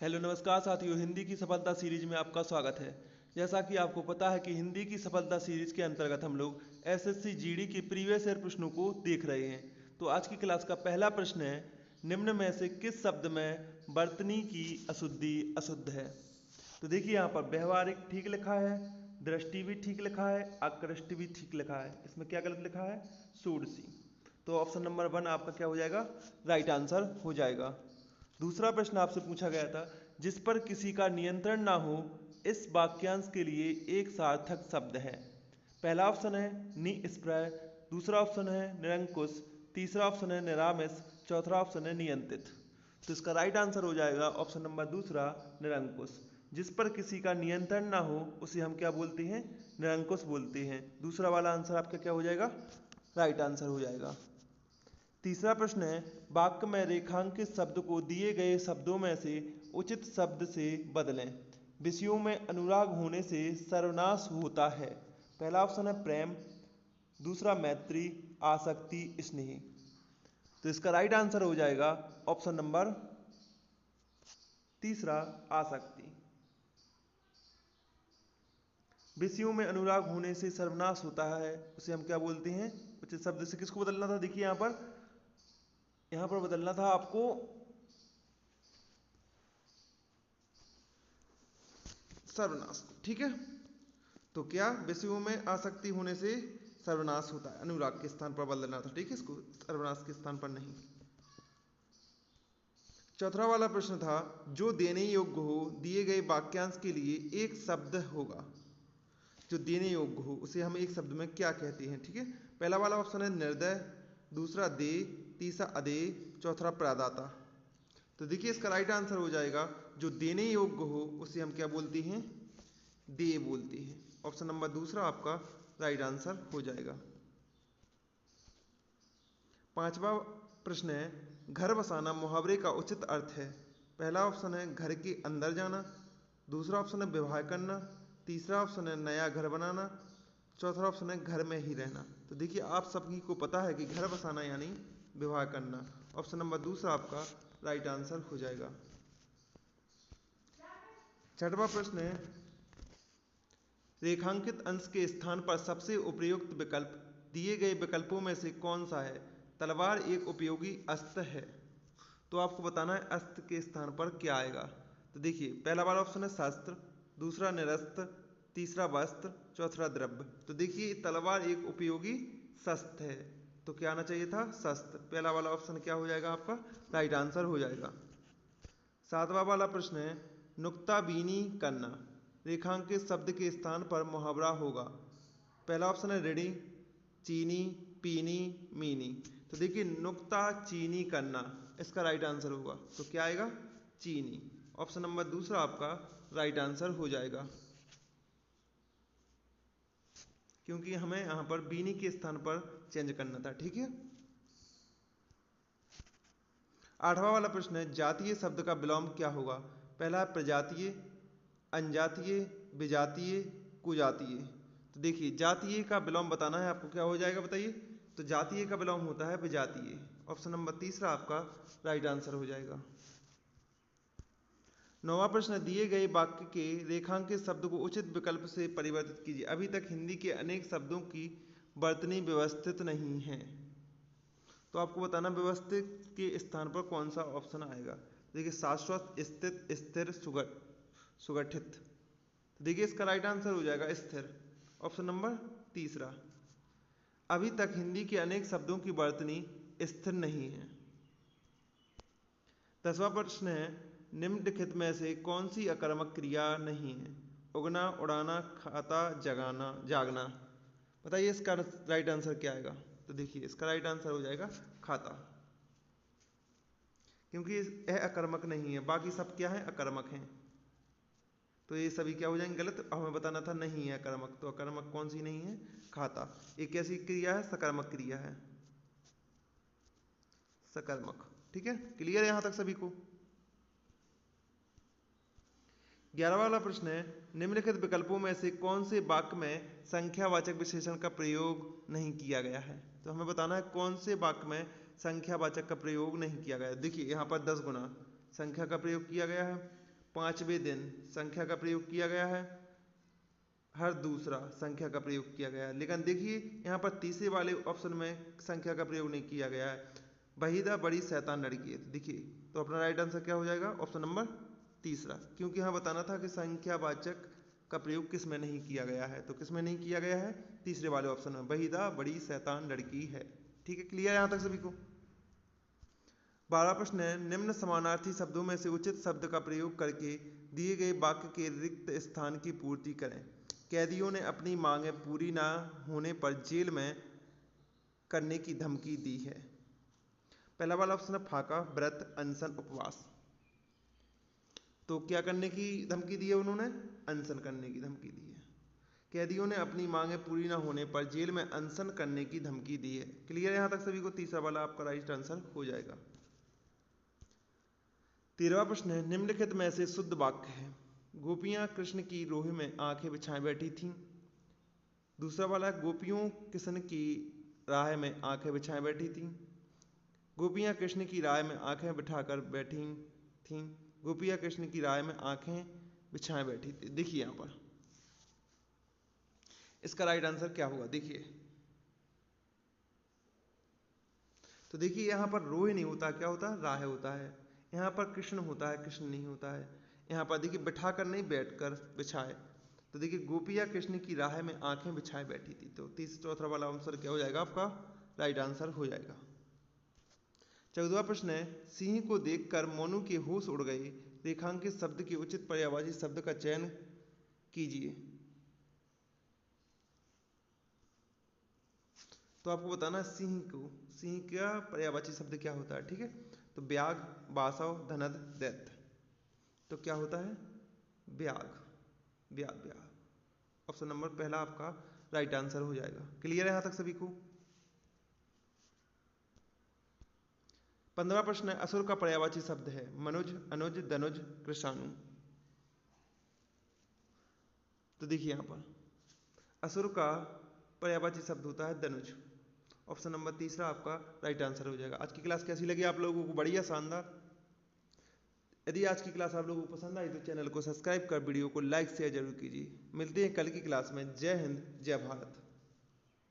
Hello नमस्कार साथियों, हिंदी की सफलता सीरीज में आपका स्वागत है। जैसा कि आपको पता है कि हिंदी की सफलता सीरीज के अंतर्गत हम लोग एसएससी जीडी की प्रीवियस ईयर प्रश्नों को देख रहे हैं। तो आज की क्लास का पहला प्रश्न है, निम्न में से किस शब्द में वर्तनी की अशुद्धि अशुद्ध है। तो देखिए यहाँ पर व्यवहारिक ठीक लिखा है, दृष्टि भी ठीक लिखा है, आकृष्टि भी ठीक लिखा है। इसमें क्या गलत लिखा है? षोडशी। तो ऑप्शन नंबर 1 आपका क्या हो जाएगा? राइट आंसर हो जाएगा। दूसरा प्रश्न आपसे पूछा गया था, जिस पर किसी का नियंत्रण ना हो इस वाक्यांश के लिए एक सार्थक शब्द है। पहला ऑप्शन है निष्प्रय, दूसरा ऑप्शन है निरंकुश, तीसरा ऑप्शन है निरामिष, चौथा ऑप्शन है नियंत्रित। तो इसका राइट आंसर हो जाएगा ऑप्शन नंबर दूसरा, निरंकुश। जिस पर किसी का नियंत्रण ना हो उसे हम क्या बोलते हैं? निरंकुश बोलते हैं। दूसरा वाला आंसर आपका क्या हो जाएगा? राइट आंसर हो जाएगा। तीसरा प्रश्न है, वाक्य में रेखांकित शब्द को दिए गए शब्दों में से उचित शब्द से बदलें। विषयों में अनुराग होने से सर्वनाश होता है। पहला ऑप्शन है प्रेम, दूसरा मैत्री, आसक्ति, स्नेह। तो इसका राइट आंसर हो जाएगा ऑप्शन नंबर तीसरा, आसक्ति। विषयों में अनुराग होने से सर्वनाश होता है, उसे हम क्या बोलते हैं? उचित शब्द से। किसको बदलना था? देखिए यहां पर बदलना था आपको सर्वनाश। ठीक है, तो क्या विषयों में आसक्ति होने से सर्वनाश होता है, अनुराग के स्थान पर बदलना था। ठीक है, इसको सर्वनाश के स्थान पर नहीं। चौथा वाला प्रश्न था, जो देने योग्य हो दिए गए वाक्यांश के लिए एक शब्द होगा। जो देने योग्य हो उसे हम एक शब्द में क्या कहते हैं? ठीक है, पहला वाला ऑप्शन है निर्दय, दूसरा दे, तीसरा अदेय, चौथा प्रदाता। तो देखिए इसका राइट आंसर हो जाएगा, जो देने योग्य हो उसे हम क्या बोलते हैं? दे बोलते हैं। ऑप्शन नंबर दूसरा आपका राइट आंसर हो जाएगा। पांचवा प्रश्न है, घर बसाना मुहावरे का उचित अर्थ है। पहला ऑप्शन है घर के अंदर जाना, दूसरा ऑप्शन है विवाह करना, तीसरा ऑप्शन है नया घर बनाना, चौथा ऑप्शन है घर में ही रहना। तो देखिए आप सभी को पता है कि घर बसाना यानी विवाह करना। ऑप्शन नंबर दूसरा आपका राइट आंसर हो जाएगा। छठवां प्रश्न है, रेखांकित अंश के स्थान पर सबसे उपयुक्त विकल्प दिए गए विकल्पों में से कौन सा है? तलवार एक उपयोगी अस्त्र है। तो आपको बताना है अस्त्र के स्थान पर क्या आएगा। तो देखिए पहला वाला ऑप्शन है शस्त्र, दूसरा निरस्त्र, तीसरा वस्त्र, चौथा द्रव्य। तो देखिए तलवार एक उपयोगी शस्त्र है, तो क्या आना चाहिए था? शस्त्र। पहला वाला ऑप्शन क्या हो जाएगा आपका? राइट आंसर हो जाएगा। सातवां वाला प्रश्न है, नुक्ताबीनी करना रेखांकित शब्द के स्थान पर मुहावरा होगा। पहला ऑप्शन है ऋणी, चीनी, पीनी, मीनी। तो देखिए नुक्ता चीनी करना इसका राइट आंसर होगा। तो क्या आएगा? चीनी। ऑप्शन नंबर दूसरा आपका राइट आंसर हो जाएगा, क्योंकि हमें यहां पर बीनी के स्थान पर चेंज करना था। ठीक है, आठवां वाला प्रश्न है, जातीय शब्द का विलोम क्या होगा? पहला है प्रजातीय, अनजातीय, विजातीय, कुजातीय। तो देखिए जातीय का विलोम बताना है आपको, क्या हो जाएगा बताइए? तो जातीय का विलोम होता है विजातीय। ऑप्शन नंबर तीसरा आपका राइट आंसर हो जाएगा। नौवां प्रश्न, दिए गए वाक्य के रेखांकित शब्द को उचित विकल्प से परिवर्तित कीजिए। अभी तक हिंदी के अनेक शब्दों की वर्तनी व्यवस्थित नहीं है, तो आपको बताना व्यवस्थित के स्थान पर कौन सा ऑप्शन आएगा। देखिए शाश्वत, स्थित, स्थिर, सुगठित। तो देखिए इसका राइट आंसर हो जाएगा स्थिर। ऑप्शन नंबर तीसरा। अभी तक हिंदी के अनेक शब्दों की वर्तनी स्थिर नहीं है। 10वां प्रश्न है, निम्नलिखित में से कौन सी अकर्मक क्रिया नहीं है? उगना, उड़ाना, खाता, जगाना, जागना। बताइए इसका राइट आंसर क्या आएगा? तो देखिए इसका राइट आंसर हो जाएगा खाता, क्योंकि यह अकर्मक नहीं है, बाकी सब क्या है? अकर्मक हैं। तो ये सभी क्या हो जाएंगे? गलत। हमें बताना था नहीं है अकर्मक, तो अकर्मक कौन सी नहीं है? खाता। एक कैसी क्रिया है? सकर्मक क्रिया है, सकर्मक। ठीक है, क्लियर है यहां तक सभी को? 11वां वाला प्रश्न है, निम्नलिखित विकल्पों में से कौन से वाक्य में संख्यावाचक विशेषण का प्रयोग नहीं किया गया है? तो हमें बताना है कौन से वाक्य में संख्यावाचक का प्रयोग नहीं किया गया है। देखिए यहाँ पर 10 गुना संख्या का प्रयोग किया गया है, पांचवें दिन संख्या का प्रयोग किया गया है, हर दूसरा संख्या का प्रयोग किया गया है। लेकिन देखिए यहाँ पर तीसरे वाले ऑप्शन में संख्या का प्रयोग नहीं किया गया है, वहीदा बड़ी शैतान लड़की है। देखिए तो अपना राइट आंसर क्या हो जाएगा, ऑप्शन नंबर तीसरा, क्योंकि यहाँ बताना था कि संख्यावाचक का प्रयोग किस में नहीं किया गया है, तो किस में नहीं किया गया है, तीसरे वाले ऑप्शन में, वहीदा बड़ी शैतान लड़की है। ठीक है, क्लियर है यहाँ तक सभी को। 12वां प्रश्न है, निम्न समानार्थी शब्दों में से उचित शब्द का प्रयोग करके दिए गए वाक्य के रिक्त स्थान की पूर्ति करें। कैदियों ने अपनी मांगें पूरी ना होने पर जेल में करने की धमकी दी है। पहला वाला ऑप्शन है फाका, व्रत, अनशन, उपवास। तो क्या करने की धमकी दी है उन्होंने, अनशन करने की धमकी दी है। कैदियों ने अपनी मांगें पूरी ना होने पर जेल में अनशन करने की धमकी दी है। क्लियर है यहाँ तक सभी को, तीसरा वाला आपका राइट आंसर हो जाएगा। 13वां प्रश्न है, निम्नलिखित में से शुद्ध वाक्य है। गोपियां कृष्ण की रोह में आंखें बिछाए बैठी थीं। दूसरा वाला, गोपियों कृष्ण की राह में आंखें बिछाए बैठी थीं। गोपियां कृष्ण की राह में आंखें बिठाकर बैठी थीं। गोपियां कृष्ण की राह में आंखें बिछाए बैठी थी। देखिए यहाँ पर इसका राइट आंसर क्या होगा, देखिए तो देखिए यहाँ पर रोह नहीं होता, क्या होता है, राह होता है। यहाँ पर कृष्ण होता है, कृष्ण नहीं होता है। यहाँ पर देखिए बिठा कर नहीं, बैठकर बिछाए। तो देखिए गोपियां कृष्ण की राह में आंखें बिछाए बैठी थी। तो चौथा वाला आंसर क्या हो जाएगा, आपका राइट आंसर हो जाएगा। 14वां प्रश्न है, सिंह को देखकर मोनू के होश उड़ गए। रेखांकित शब्द के उचित पर्यायवाची शब्द का चयन कीजिए। तो आपको बताना सिंह का पर्यायवाची शब्द क्या होता है। ठीक है, तो व्याघ, वासव, धनद, दैत्य। तो क्या होता है, व्याघ, व्याघ, व्याघ। ऑप्शन नंबर पहला आपका राइट आंसर हो जाएगा। क्लियर है यहाँ तक सभी को। 15वां प्रश्न है, असुर का पर्यायवाची शब्द है मनुज, अनुज, दनुज, कृषाणु। तो देखिए यहाँ पर असुर का पर्यायवाची शब्द होता है दनुज। ऑप्शन नंबर तीसरा आपका राइट आंसर हो जाएगा। आज की क्लास कैसी लगी आप लोगों को, बढ़िया, शानदार। यदि आज की क्लास आप लोगों को पसंद आई तो चैनल को सब्सक्राइब कर वीडियो को लाइक शेयर जरूर कीजिए। मिलते हैं कल की क्लास में। जय हिंद, जय भारत।